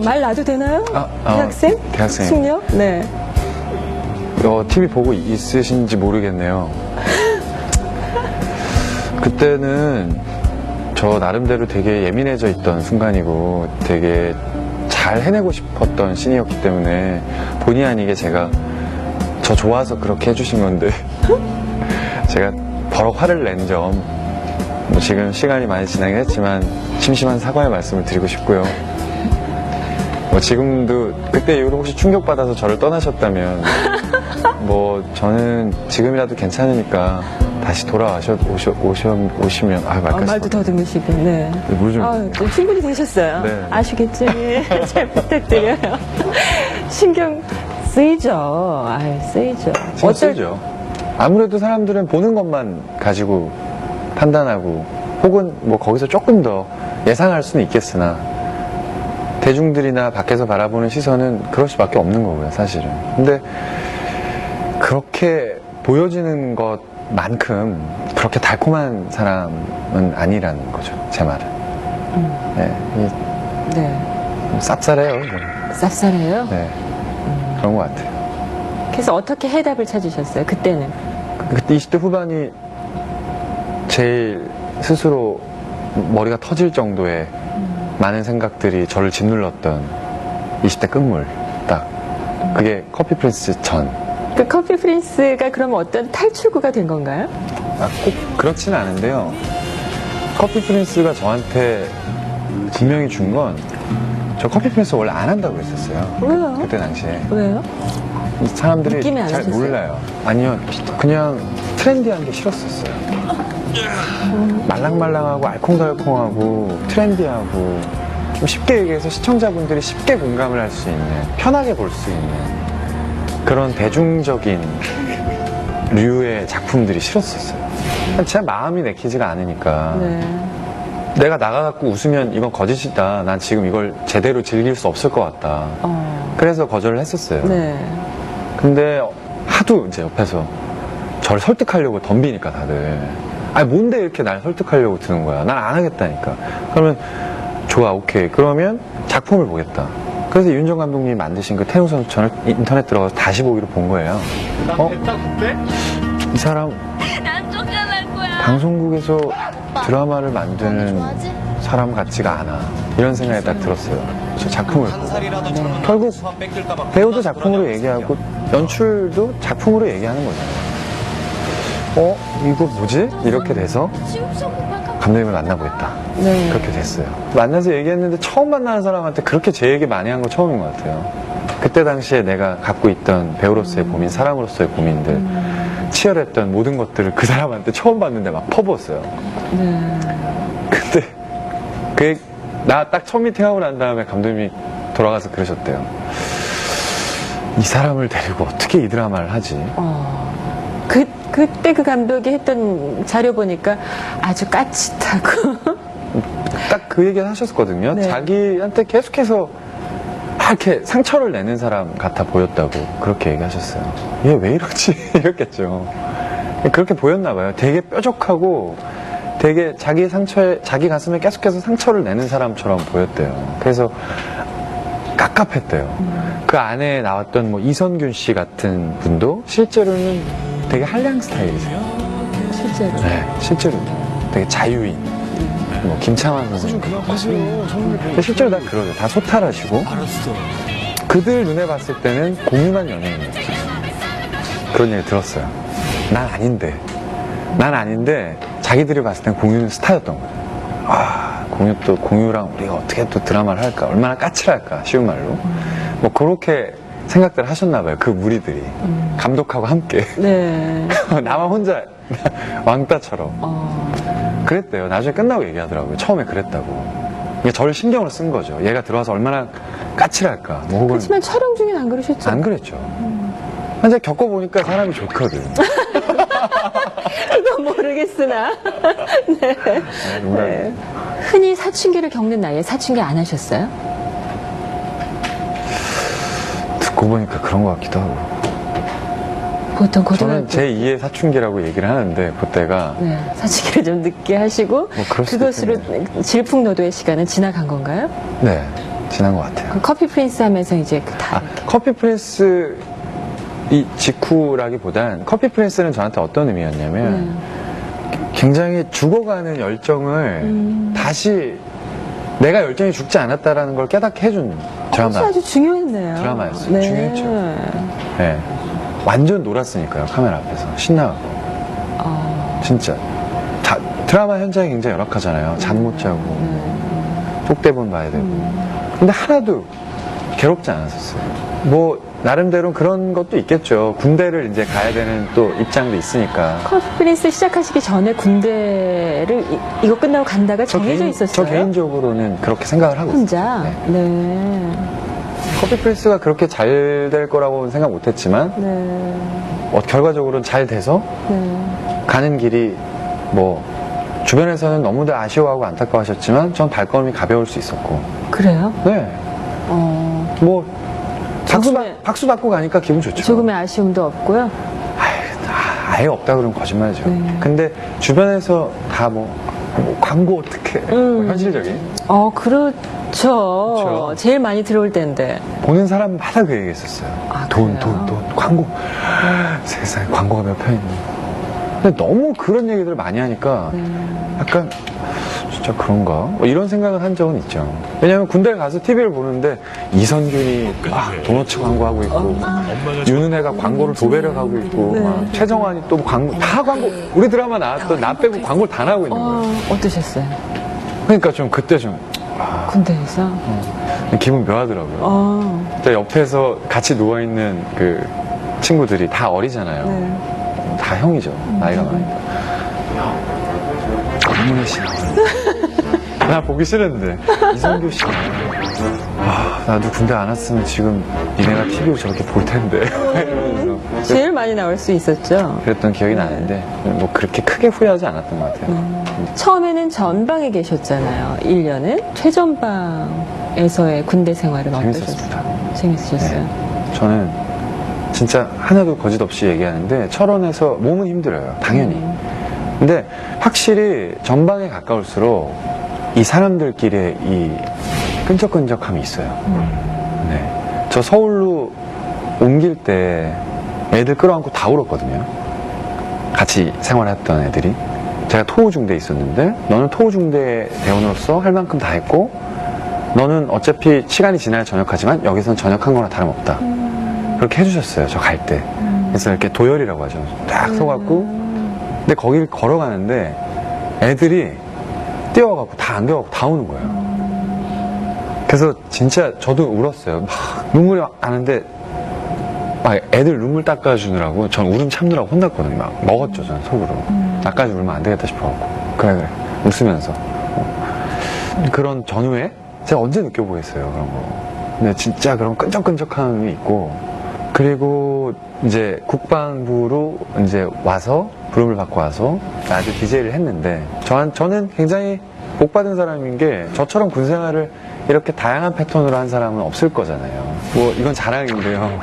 말 놔도 되나요? 대학생? 대학생. 숙녀? 네. TV 보고 있으신지 모르겠네요. 그때는 저 나름대로 되게 예민해져 있던 순간이고 되게 잘 해내고 싶었던 씬이었기 때문에 본의 아니게 제가 저 좋아서 그렇게 해주신 건데 제가 버럭 화를 낸 점 뭐 지금 시간이 많이 지나긴 했지만 심심한 사과의 말씀을 드리고 싶고요. 뭐 지금도 그때 이후로 혹시 충격받아서 저를 떠나셨다면 뭐 저는 지금이라도 괜찮으니까 다시 오시면 말도 더듬으시고 네. 물 좀. 충분히 되셨어요. 네. 아시겠죠? 예. 잘 부탁드려요. 신경 쓰이죠. 쓰이죠. 쓰이죠. 아무래도 사람들은 보는 것만 가지고 판단하고 혹은 뭐 거기서 조금 더 예상할 수는 있겠으나 대중들이나 밖에서 바라보는 시선은 그럴 수밖에 없는 거고요, 사실은. 근데 그렇게 보여지는 것만큼 그렇게 달콤한 사람은 아니라는 거죠, 제 말은. 네, 네. 쌉쌀해요. 이건. 쌉쌀해요? 네, 그런 것 같아요. 그래서 어떻게 해답을 찾으셨어요? 그때는? 그때 20대 후반이 제일 스스로 머리가 터질 정도의 많은 생각들이 저를 짓눌렀던 20대 끝물. 딱. 그게 커피 프린스 전. 그 커피 프린스가 그러면 어떤 탈출구가 된 건가요? 꼭 그렇지는 않은데요. 커피 프린스가 저한테 분명히 준 건 저 커피 프린스 원래 안 한다고 그랬었어요. 왜요? 그때 당시에. 왜요? 사람들이 느낌이 안 잘 오셨어요? 몰라요. 아니요, 그냥 트렌디한 게 싫었었어요. 말랑말랑하고 알콩달콩하고 트렌디하고 좀 쉽게 얘기해서 시청자분들이 쉽게 공감을 할 수 있는, 편하게 볼 수 있는 그런 대중적인 류의 작품들이 싫었었어요. 제 마음이 내키지가 않으니까 네. 내가 나가갖고 웃으면 이건 거짓이다. 난 지금 이걸 제대로 즐길 수 없을 것 같다. 그래서 거절을 했었어요. 네. 근데 하도 이제 옆에서 저를 설득하려고 덤비니까 다들 아니 뭔데 이렇게 날 설득하려고 드는 거야. 난 안 하겠다니까. 그러면 좋아, 오케이. 그러면 작품을 보겠다. 그래서 윤정 감독님이 만드신 그 태릉선수천을 인터넷 들어가서 다시 보기로 본 거예요. 이 사람 방송국에서 드라마를 만드는 사람 같지가 않아. 이런 생각이 딱 들었어요. 저 작품을 보고. 결국 배우도 작품으로 얘기하고 연출도 작품으로 얘기하는 거잖아요. 이거 뭐지? 이렇게 돼서 감독님을 만나보겠다. 네. 그렇게 됐어요. 만나서 얘기했는데 처음 만나는 사람한테 그렇게 제 얘기 많이 한 거 처음인 것 같아요. 그때 당시에 내가 갖고 있던 배우로서의 고민, 사람으로서의 고민들, 치열했던 모든 것들을 그 사람한테 처음 봤는데 막 퍼부었어요. 네. 근데 나 딱 첫 미팅하고 난 다음에 감독님이 돌아가서 그러셨대요. 이 사람을 데리고 어떻게 이 드라마를 하지? 그때 그 감독이 했던 자료 보니까 아주 까칠하고 딱 그 얘기를 하셨거든요. 네. 자기한테 계속해서 막 이렇게 상처를 내는 사람 같아 보였다고 그렇게 얘기하셨어요. 얘 왜 이러지? 이랬겠죠. 그렇게 보였나 봐요. 되게 뾰족하고 되게 자기 상처에, 자기 가슴에 계속해서 상처를 내는 사람처럼 보였대요. 그래서 깝깝했대요. 그 안에 나왔던 뭐 이선균 씨 같은 분도 실제로는 되게 한량 스타일이세요. 실제로. 네, 실제로 되게 자유인. 뭐 김창완 선생님. 근데 실제로 다 그러죠. 다 소탈하시고. 그들 눈에 봤을 때는 공유만 연예인이었죠. 그런 얘기 들었어요. 난 아닌데 자기들이 봤을 땐 공유는 스타였던 거예요. 공유랑 우리가 어떻게 또 드라마를 할까? 얼마나 까칠할까? 쉬운 말로. 뭐 그렇게 생각들 하셨나 봐요. 그 무리들이. 감독하고 함께. 네. 나만 혼자 왕따처럼. 그랬대요. 나중에 끝나고 얘기하더라고요. 처음에 그랬다고. 그러니까 저를 신경을 쓴 거죠. 얘가 들어와서 얼마나 까칠할까. 뭐 혹은 하지만 촬영 중엔 안 그러셨죠? 안 그랬죠. 근데 겪어보니까 사람이 좋거든. 그건 모르겠으나. 네. 네. 흔히 사춘기를 겪는 나이에 사춘기 안 하셨어요? 듣고 보니까 그런 것 같기도 하고. 보통 저는 고등학교 제2의 사춘기라고 얘기를 하는데 그때가 네, 사춘기를 좀 늦게 하시고 그럴 수도 그것으로 질풍노도의 시간은 지나간 건가요? 네, 지난 것 같아요. 그럼 커피 프린스 하면서 이제 다 이렇게. 커피 프린스 이 직후라기보단 커피 프린스는 저한테 어떤 의미였냐면 굉장히 죽어가는 열정을 다시 내가 열정이 죽지 않았다라는 걸 깨닫게 해준 드라마. 아주 중요했네요. 드라마였어요. 네. 중요했죠. 네. 완전 놀았으니까요. 카메라 앞에서 신나고. 진짜 드라마 현장이 굉장히 열악하잖아요. 잠 못 자고 쪽대본 봐야 되고. 근데 하나도 괴롭지 않았었어요. 뭐 나름대로 그런 것도 있겠죠. 군대를 이제 가야 되는 또 입장도 있으니까. 커피 프린스 시작하시기 전에 군대를 이거 끝나고 간다가 정해져 있었어요. 저 개인적으로는 그렇게 생각을 하고 혼자? 있어요. 네. 커피 프린스가 그렇게 잘 될 거라고는 생각 못 했지만 결과적으로는 잘 돼서 가는 길이 뭐 주변에서는 너무들 아쉬워하고 안타까워하셨지만 전 발걸음이 가벼울 수 있었고. 그래요? 네. 뭐 박수 받고 가니까 기분 좋죠. 조금의 아쉬움도 없고요. 아예 없다 그러면 거짓말이죠. 근데 주변에서 다 뭐 뭐 광고 어떻게 현실적인 그렇죠. 제일 많이 들어올 때인데. 보는 사람마다 그 얘기 했었어요. 돈 광고 세상에 광고가 몇 편 있니. 근데 너무 그런 얘기들을 많이 하니까 약간 진짜 그런가? 뭐 이런 생각을 한 적은 있죠. 왜냐면 군대를 가서 TV를 보는데 이선균이 막 도너츠 광고하고 있고 윤은혜가 광고를 도배를 하고 있고 막 최정환이 또 광고 다 광고 우리 드라마 나왔던 나 빼고 광고를 다 나오고 있는 거예요. 어떠셨어요? 그러니까 좀 그때 좀 군대에서? 기분 묘하더라고요. 저 옆에서 같이 누워있는 그 친구들이 다 어리잖아요. 다 형이죠. 나이가 많으니까. 박문혜 씨 나 보기 싫었는데 이성규 씨 나도 군대 안 왔으면 지금 니네가 TV로 저렇게 볼 텐데 이러면서 제일 많이 나올 수 있었죠. 그랬던 기억이 나는데 뭐 그렇게 크게 후회하지 않았던 것 같아요. 처음에는 전방에 계셨잖아요. 1년은 최전방에서의 군대 생활은 재밌었습니다. 어떠셨어요? 재밌으셨어요? 네. 저는 진짜 하나도 거짓 없이 얘기하는데 철원에서 몸은 힘들어요. 당연히. 근데 확실히 전방에 가까울수록 이 사람들끼리의 이 끈적끈적함이 있어요. 네. 저 서울로 옮길 때 애들 끌어안고 다 울었거든요. 같이 생활했던 애들이. 제가 토우중대에 있었는데 너는 토우중대 대원으로서 할 만큼 다 했고 너는 어차피 시간이 지나야 전역하지만 여기서는 전역한 거나 다름없다. 그렇게 해주셨어요. 저 갈 때. 그래서 이렇게 도열이라고 하죠. 딱 서갖고 근데 거길 걸어가는데 애들이 뛰어가고 다 안겨가고 다 오는 거예요. 그래서 진짜 저도 울었어요. 막 눈물이 막 나는데 막 애들 눈물 닦아주느라고 전 울음 참느라고 혼났거든요. 막 먹었죠, 전 속으로. 나까지 울면 안 되겠다 싶어갖고. 그래. 웃으면서. 그런 전후에 제가 언제 느껴보겠어요, 그런 거. 근데 진짜 그런 끈적끈적함이 있고 그리고 이제 국방부로 이제 와서 부름을 받고 와서 라디오 DJ를 했는데 저는 굉장히 복 받은 사람인 게 저처럼 군 생활을 이렇게 다양한 패턴으로 한 사람은 없을 거잖아요. 뭐 이건 자랑인데요.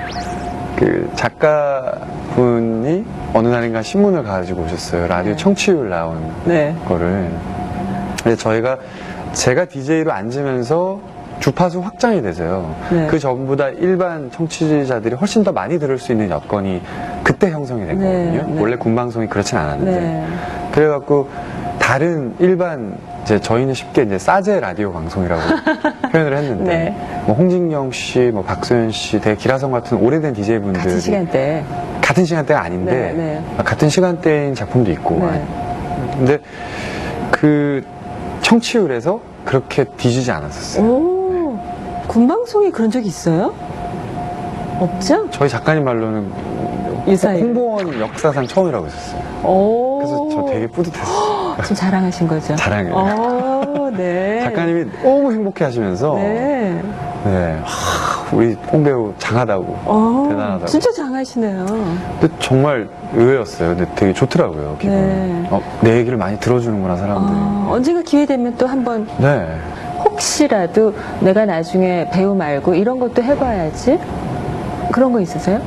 그 작가분이 어느 날인가 신문을 가지고 오셨어요. 라디오 청취율 나온 거를. 근데 제가 DJ로 앉으면서 주파수 확장이 되세요. 그 전보다 일반 청취자들이 훨씬 더 많이 들을 수 있는 여건이 그때 형성이 된 거거든요. 원래 군방송이 그렇진 않았는데. 그래갖고 다른 일반 저희는 쉽게 이제 싸제 라디오 방송이라고 표현을 했는데 뭐 홍진경 씨, 뭐 박소연 씨, 되게 기라성 같은 오래된 DJ분들이 같은 시간대가 아닌데 같은 시간대인 작품도 있고. 근데 그 청취율에서 그렇게 뒤지지 않았었어요. 군방송이 그런 적이 있어요? 없죠? 저희 작가님 말로는 홍보원 역사상 처음이라고 했었어요. 그래서 저 되게 뿌듯했어요. 지금 자랑하신 거죠? 자랑해요. 네. 작가님이 너무 행복해 하시면서 우리 홍배우 장하다고 대단하다고. 진짜 장하시네요. 근데 정말 의외였어요. 근데 되게 좋더라고요. 기분. 내 얘기를 많이 들어주는구나 사람들이. 언젠가 기회 되면 또 한번 혹시라도 내가 나중에 배우 말고 이런 것도 해봐야지 그런 거 있으세요?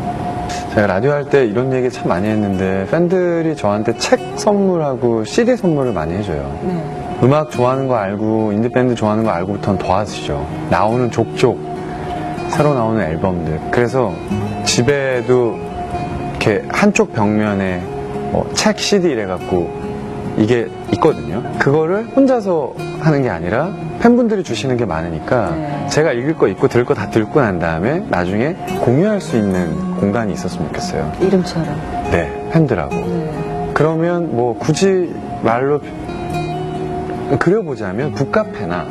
제가 라디오 할 때 이런 얘기 참 많이 했는데 팬들이 저한테 책 선물하고 CD 선물을 많이 해줘요. 음악 좋아하는 거 알고 인디밴드 좋아하는 거 알고부터는 더 하시죠. 나오는 족족 새로 나오는 앨범들. 그래서 집에도 이렇게 한쪽 벽면에 책 CD 이래갖고 이게 있거든요. 그거를 혼자서 하는 게 아니라 팬분들이 주시는 게 많으니까 제가 읽을 거 읽고 들을 거 다 듣고 난 다음에 나중에 공유할 수 있는 공간이 있었으면 좋겠어요. 이름처럼. 네, 팬들하고. 그러면 뭐 굳이 말로 그려보자면 북카페나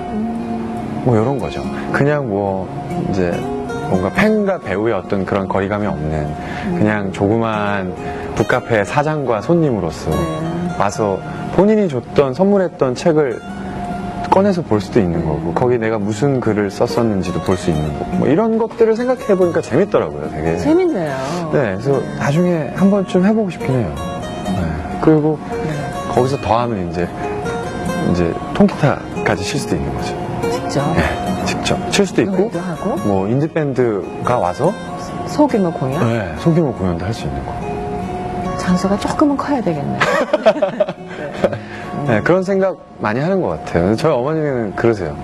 뭐 이런 거죠. 그냥 뭐 이제 뭔가 팬과 배우의 어떤 그런 거리감이 없는 그냥 조그만 북카페 사장과 손님으로서 와서 본인이 줬던 선물했던 책을 꺼내서 볼 수도 있는 거고 거기 내가 무슨 글을 썼었는지도 볼 수 있는 거고 뭐 이런 것들을 생각해 보니까 재밌더라고요. 되게 재밌네요. 네, 그래서 나중에 한 번쯤 해보고 싶긴 해요. 그리고 거기서 더하면 이제 통기타까지 칠 수도 있는 거죠. 직접? 네, 직접 칠 수도 있고 하고? 뭐 인디밴드가 와서 소규모 공연? 네, 소규모 공연도 할 수 있는 거. 장소가 조금은 커야 되겠네요. 네, 그런 생각 많이 하는 것 같아요. 저희 어머니는 그러세요.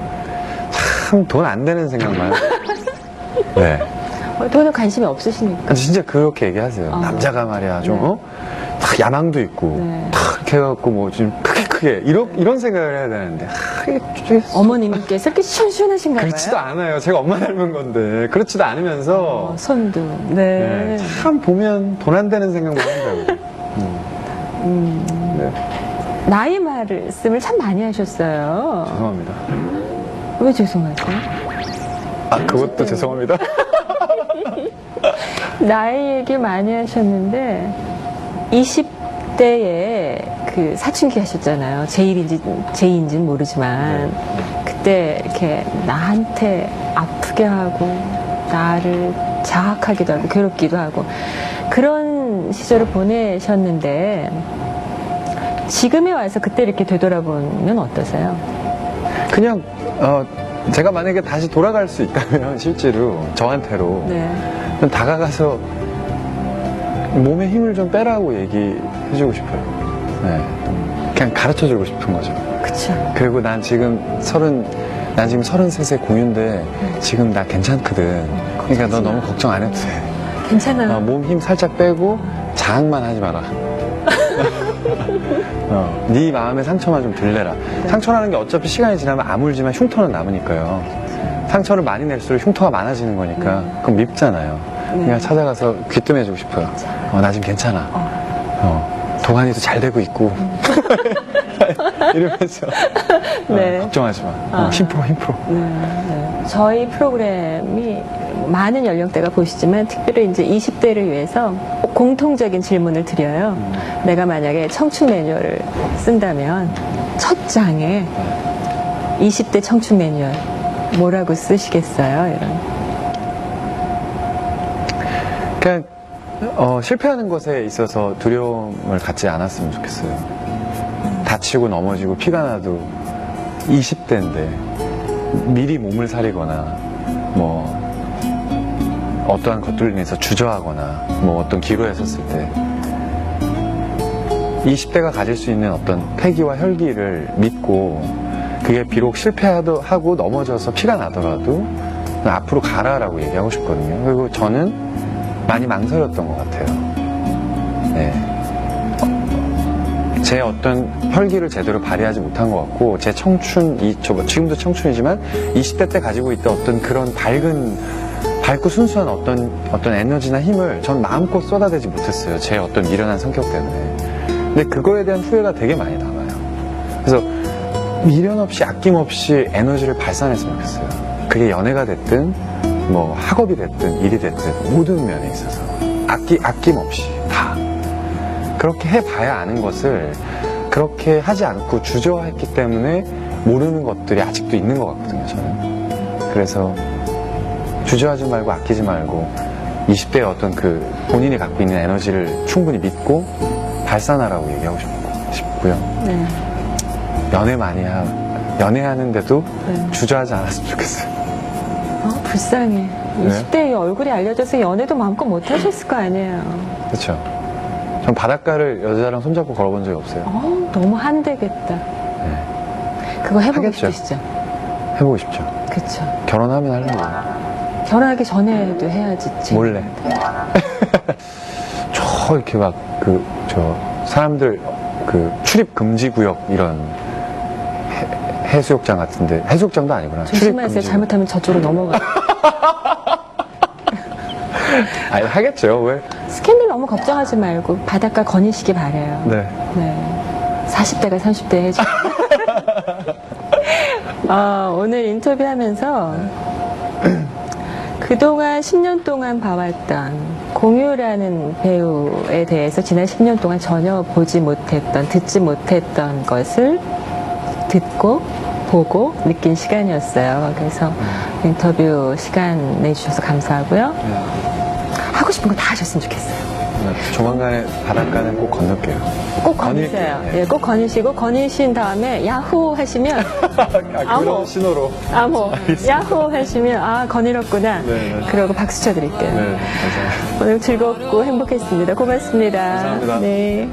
참 돈 안 되는 생각만. 네. 돈은 관심이 없으시니까. 진짜 그렇게 얘기하세요. 남자가 말이야, 좀, 네. 딱 야망도 있고, 네. 탁 이렇게 해갖고, 뭐, 좀 크게, 이런 생각을 해야 되는데, 이게 어머님께서 이렇게 시원시원하신가 봐요. 그렇지도 않아요. 제가 엄마 닮은 건데, 그렇지도 않으면서, 손도. 네. 네, 참 보면 돈 안 되는 생각만 한다고. 네, 나이 말씀을 참 많이 하셨어요. 죄송합니다. 왜 죄송하세요? 그것도 죄송합니다. 나이 얘기 많이 하셨는데 20대에 그 사춘기 하셨잖아요. 제2인지는 모르지만 그때 이렇게 나한테 아프게 하고 나를 자학하기도 하고 괴롭기도 하고 그런 시절을 보내셨는데 지금에 와서 그때 이렇게 되돌아보면 어떠세요? 그냥, 제가 만약에 다시 돌아갈 수 있다면, 실제로, 저한테로, 네. 좀 다가가서 몸에 힘을 좀 빼라고 얘기해주고 싶어요. 네. 그냥 가르쳐주고 싶은 거죠. 그쵸. 그리고 난 지금 33세 공유인데 지금 나 괜찮거든. 그러니까 너 너무 걱정 안 해도 돼. 괜찮아. 몸 힘 살짝 빼고 자학만 하지 마라. 네 마음의 상처만 좀 덜 내라. 상처라는 게 어차피 시간이 지나면 아물지만 흉터는 남으니까요. 상처를 많이 낼수록 흉터가 많아지는 거니까 그럼 밉잖아요. 그냥 찾아가서 귀뜸해주고 싶어요. 나 지금 괜찮아. 도가니도 잘 되고 있고 이러면서 네. 걱정하지 마. 힘프로. 네. 저희 프로그램이 많은 연령대가 보시지만 특별히 이제 20대를 위해서 공통적인 질문을 드려요. 내가 만약에 청춘 매뉴얼을 쓴다면 첫 장에 20대 청춘 매뉴얼 뭐라고 쓰시겠어요? 이런. 그냥 실패하는 것에 있어서 두려움을 갖지 않았으면 좋겠어요. 다치고 넘어지고 피가 나도 20대인데 미리 몸을 사리거나 뭐 어떠한 것들로 인해서 주저하거나 뭐 어떤 기로에 섰을 때 20대가 가질 수 있는 어떤 패기와 혈기를 믿고 그게 비록 실패하고 넘어져서 피가 나더라도 앞으로 가라라고 얘기하고 싶거든요. 그리고 저는 많이 망설였던 것 같아요. 네. 제 어떤 혈기를 제대로 발휘하지 못한 것 같고 제 지금도 청춘이지만 20대 때 가지고 있던 어떤 그런 밝고 순수한 어떤 에너지나 힘을 전 마음껏 쏟아내지 못했어요. 제 어떤 미련한 성격 때문에. 근데 그거에 대한 후회가 되게 많이 남아요. 그래서 미련 없이 아낌없이 에너지를 발산했으면 좋겠어요. 그게 연애가 됐든 뭐 학업이 됐든 일이 됐든 모든 면에 있어서 아낌없이 다 그렇게 해봐야 아는 것을 그렇게 하지 않고 주저했기 때문에 모르는 것들이 아직도 있는 것 같거든요. 저는. 그래서 주저하지 말고 아끼지 말고 20대의 어떤 그 본인이 갖고 있는 에너지를 충분히 믿고 발산하라고 얘기하고 싶고요. 네. 연애하는데도 주저하지 않았으면 좋겠어요. 불쌍해. 20대에 얼굴이 알려져서 연애도 마음껏 못 하셨을 거 아니에요. 그렇죠. 전 바닷가를 여자랑 손잡고 걸어본 적이 없어요. 너무 한대겠다. 네. 그거 해보고 하겠죠. 싶으시죠? 해보고 싶죠. 그쵸. 결혼하면 하려고. 결혼하기 전에도 해야지. 지금. 몰래. 저 이렇게 막 사람들 출입 금지 구역 이런 해수욕장 같은데 해수욕장도 아니구나. 조심하세요. 잘못하면 저쪽으로 넘어가. 아니 하겠죠. 왜? 스캔들 너무 걱정하지 말고 바닷가 거니시기 바래요. 네. 40대가 30대 해줘. 오늘 인터뷰하면서 그동안 10년 동안 봐왔던 공유라는 배우에 대해서 지난 10년 동안 전혀 보지 못했던, 듣지 못했던 것을 듣고 보고 느낀 시간이었어요. 그래서 인터뷰 시간 내주셔서 감사하고요. 하고 싶은 거 다 하셨으면 좋겠어요. 조만간에 바닷가는 꼭 건널게요. 꼭 거니세요. 예, 꼭 거니시고 거니신 다음에 야호 하시면 그런 신호로. 야호 하시면 거닐었구나. 그러고 박수 쳐드릴게요. 네, 감사합니다. 오늘 즐겁고 행복했습니다. 고맙습니다. 감사합니다. 네.